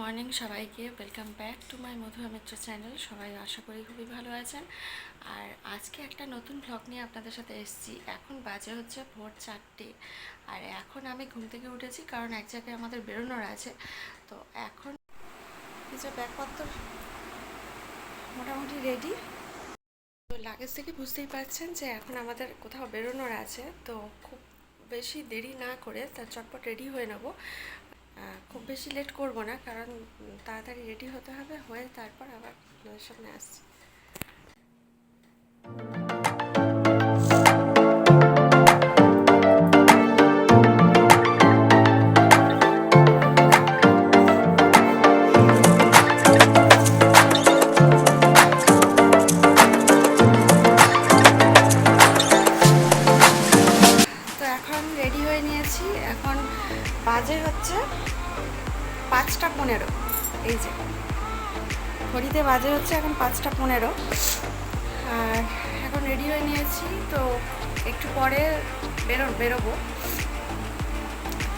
Morning সবাইকে, welcome back to my Matua Mitra channel. সবাই আশা করি খুবই ভালো আছেন। আর আজকে একটা নতুন ব্লগ নিয়ে আপনাদের সাথে এসেছি। এখন বাজে হচ্ছে ভোর 4টে। আর এখন আমি ঘুম থেকে উঠেছি, কারণ এক জায়গায় আমাদের বেরোনোর আছে। তো এখন কিছু ব্যাগপত্র মোটামুটি রেডি। তো লাগেজ থেকে বুঝতেই পারছেন যে এখন আমাদের কোথাও বেরোনোর আছে। তো খুব বেশি দেরি না করে তার চটপট রেডি হয়ে নেবো। খুব বেশি লেট করব না, কারণ তাড়াতাড়ি রেডি হতে হবে, হয়ে তারপর আবার আপনাদের সামনে আসছি। তো এখন রেডি হয়ে নিয়েছি। এখন বাজে হচ্ছে 5টা 15। এই যে ঘড়িতে বাজে হচ্ছে এখন 5টা 15। আর এখন রেডি হয়ে নিয়েছি, তো একটু পরে বেরোবো।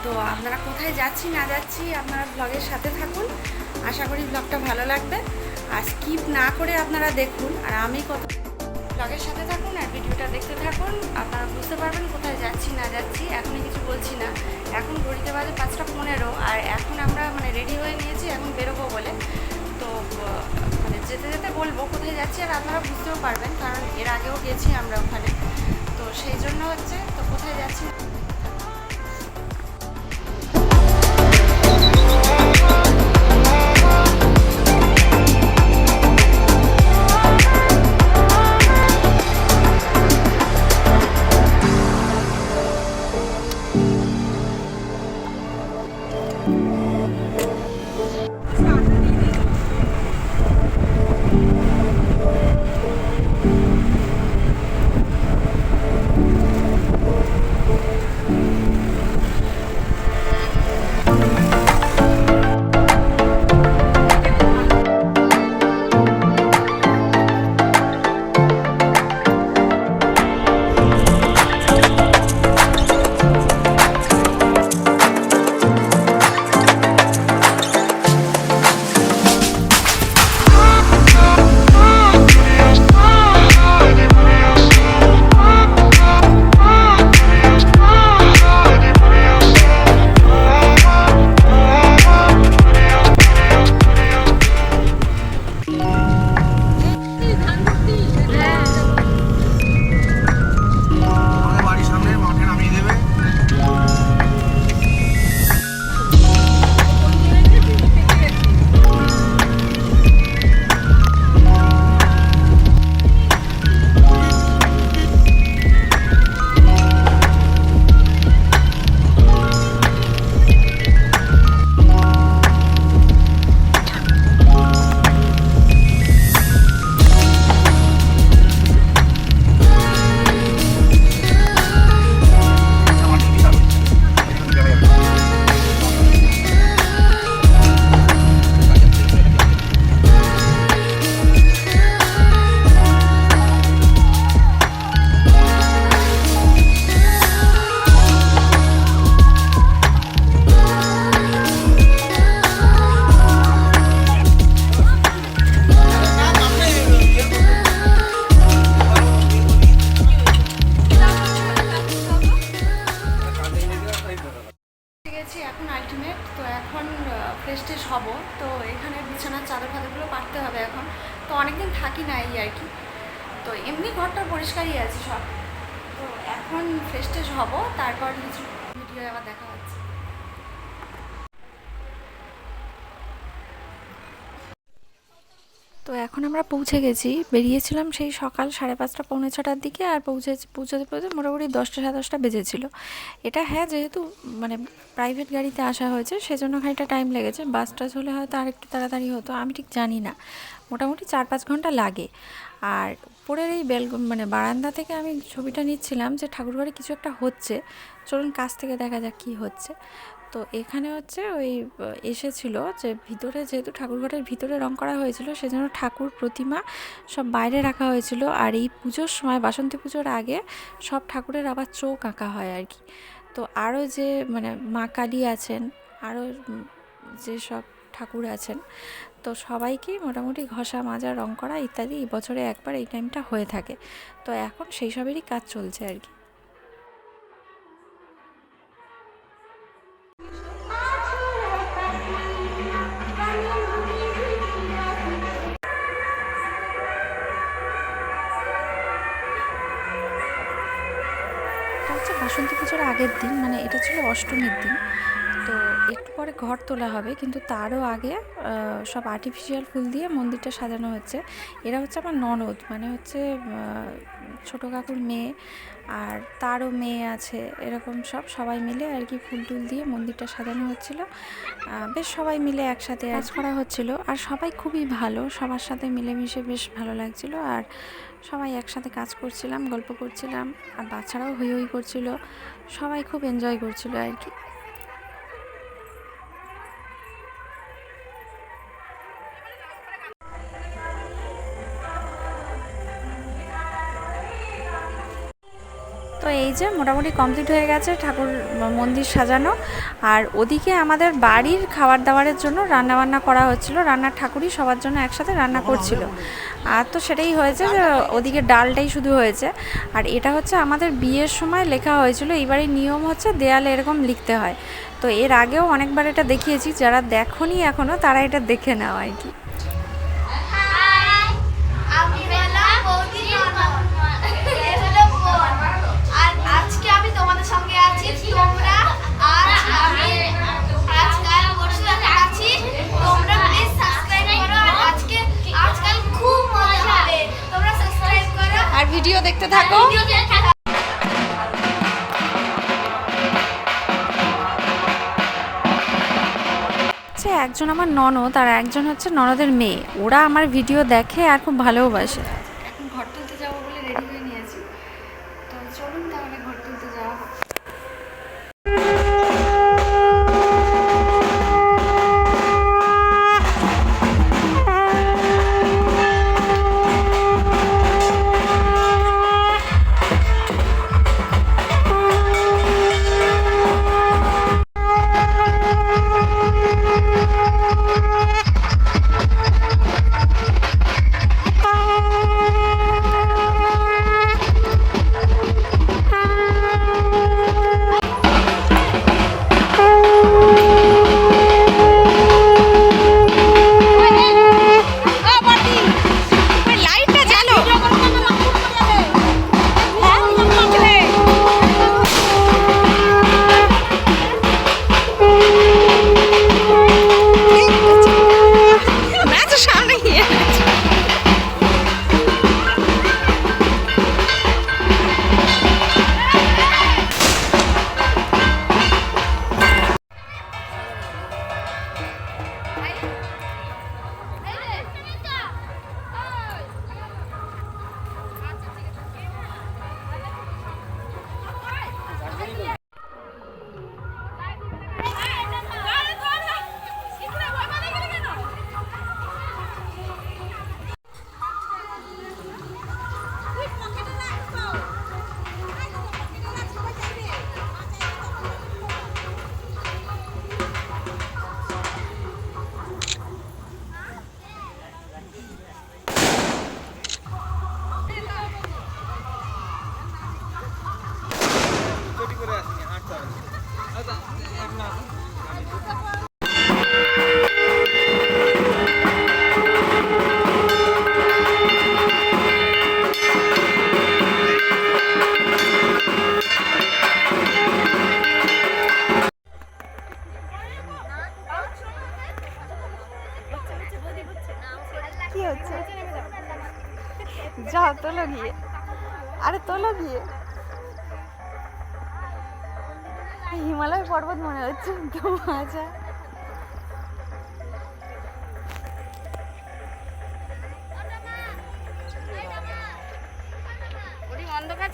তো আপনারা কোথায় যাচ্ছি না যাচ্ছি আপনারা ব্লগের সাথে থাকুন। আশা করি ব্লগটা ভালো লাগবে, আর স্কিপ না করে আপনারা দেখুন। আর আমি ব্লগের সাথে থাকুন আর ভিডিওটা দেখতে থাকুন, আপনারা বুঝতে পারবেন কোথায় যাচ্ছি না যাচ্ছি। এখনই কিছু বলছি না। এখন ঘড়িতে বাজে 5টা 15, আর এখন আমরা রেডি হয়ে নিয়েছি এখন বেরোবো বলে। তো যেতে যেতে বলবো কোথায় যাচ্ছি, আর আপনারা বুঝতেও পারবেন, কারণ এর আগেও গেছি আমরা ওখানে। তো সেই জন্য হচ্ছে, তো কোথায় যাচ্ছি। এখন আলটিমেট। তো এখন ফ্রেশ ট্রেশ হবো। তো এখানে বিছানার চাদর ফাদরগুলো পাততে হবে এখন। তো অনেকদিন থাকি না এই আর কি। তো এমনি ঘরটা পরিষ্কারই আছে সব। তো এখন ফ্রেশ ট্রেশ হবো, তারপর কিছু ভিডিও আবার দেখা হচ্ছে। তো এখন আমরা পৌঁছে গেছি। বেরিয়েছিলাম সেই সকাল 5:30 পৌনে 6টার দিকে, আর পৌঁছতে পৌঁছতে মোটামুটি 10টা 10:30 বেজেছিল। এটা হ্যাঁ, যেহেতু প্রাইভেট গাড়িতে আসা হয়েছে, সেজন্য খানিকটা টাইম লেগেছে। বাস টাস হলে হয়তো আর একটু তাড়াতাড়ি হতো, আমি ঠিক জানি না। মোটামুটি 4-5 ঘন্টা লাগে। আর উপরের এই বারান্দা থেকে আমি ছবিটা নিচ্ছিলাম যে ঠাকুরঘরে কিছু একটা হচ্ছে। চলুন কাছ থেকে দেখা যাক কী হচ্ছে। তো এখানে হচ্ছে ওই এসেছিল যে ভিতরে, যেহেতু ঠাকুরঘরের ভিতরে রং করা হয়েছিল, সেজন্য ঠাকুর প্রতিমা সব বাইরে রাখা হয়েছিল। আর এই পুজোর সময়, বাসন্তী পুজোর আগে, সব ঠাকুরের আবার চোখ আঁকা হয় আর কি। তো আরও যে মা কালী আছেন, আরও যেসব ঠাকুর আছেন। তো সবাইকেই মোটামুটি ঘষা মাজা রং করা ইত্যাদি এই বছরে একবার এই টাইমটা হয়ে থাকে। তো এখন সেই সবেরই কাজ চলছে আর কি। বাসন্তী পুজোর আগের দিন, মানে এটা ছিল অষ্টমীর দিন। তো একটু পরে ঘর তোলা হবে, কিন্তু তারও আগে সব আর্টিফিশিয়াল ফুল দিয়ে মন্দিরটা সাজানো হচ্ছে। এরা হচ্ছে আমার ননদ, মানে হচ্ছে ছোটো কাকুর মেয়ে, আর তারও মেয়ে আছে, এরকম সবাই মিলে আর কি ফুল টুল দিয়ে মন্দিরটা সাজানো হচ্ছিল। বেশ সবাই মিলে একসাথে কাজ করা হচ্ছিল, আর সবাই খুবই ভালো, সবার সাথে মিলেমিশে বেশ ভালো লাগছিল। আর সবাই একসাথে কাজ করছিলাম, গল্প করছিলাম, আর বাচ্চারাও হই হই করছিল, সবাই খুব এনজয় করছিল আর কি। তো এই যে মোটামুটি কমপ্লিট হয়ে গেছে ঠাকুর মন্দির সাজানো। আর ওদিকে আমাদের বাড়ির খাবার দাবারের জন্য রান্নাবান্না করা হচ্ছিল, রান্নার ঠাকুরই সবার জন্য একসাথে রান্না করছিল। আর তো সেটাই হয়েছে যে ওদিকে ডালটাই শুধু হয়েছে। আর এটা হচ্ছে আমাদের বিয়ের সময় লেখা হয়েছিল, এইবারের নিয়ম হচ্ছে দেয়ালে এরকম লিখতে হয়। তো এর আগেও অনেকবার এটা দেখিয়েছি, যারা দেখোনি এখনও তারা এটা দেখে নাও আর কি। আর ভিডিও দেখতে থাকো। একজন আমার ননদ আর একজন হচ্ছে ননদের মেয়ে, ওরা আমার ভিডিও দেখে আর খুব ভালোবাসে। এখন ঘর তুলতে যাবো বলে রেডি হয়ে নিয়েছি, তো চলুন তাহলে ঘর তুলতে যাওয়া হোক। যাও তোলো গিয়ে, আরে তোলো গিয়ে। হিমালয় পর্বত মনে হচ্ছে তো মজা। অন্ধকার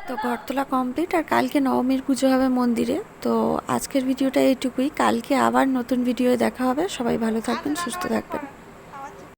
তো ঘরতলা কমপ্লিট, আর কালকে নবমীর পুজো হবে মন্দিরে। তো আজকের ভিডিওটা এইটুকুই, কালকে আবার নতুন ভিডিও দেখা হবে। সবাই ভালো থাকবেন, সুস্থ থাকবেন।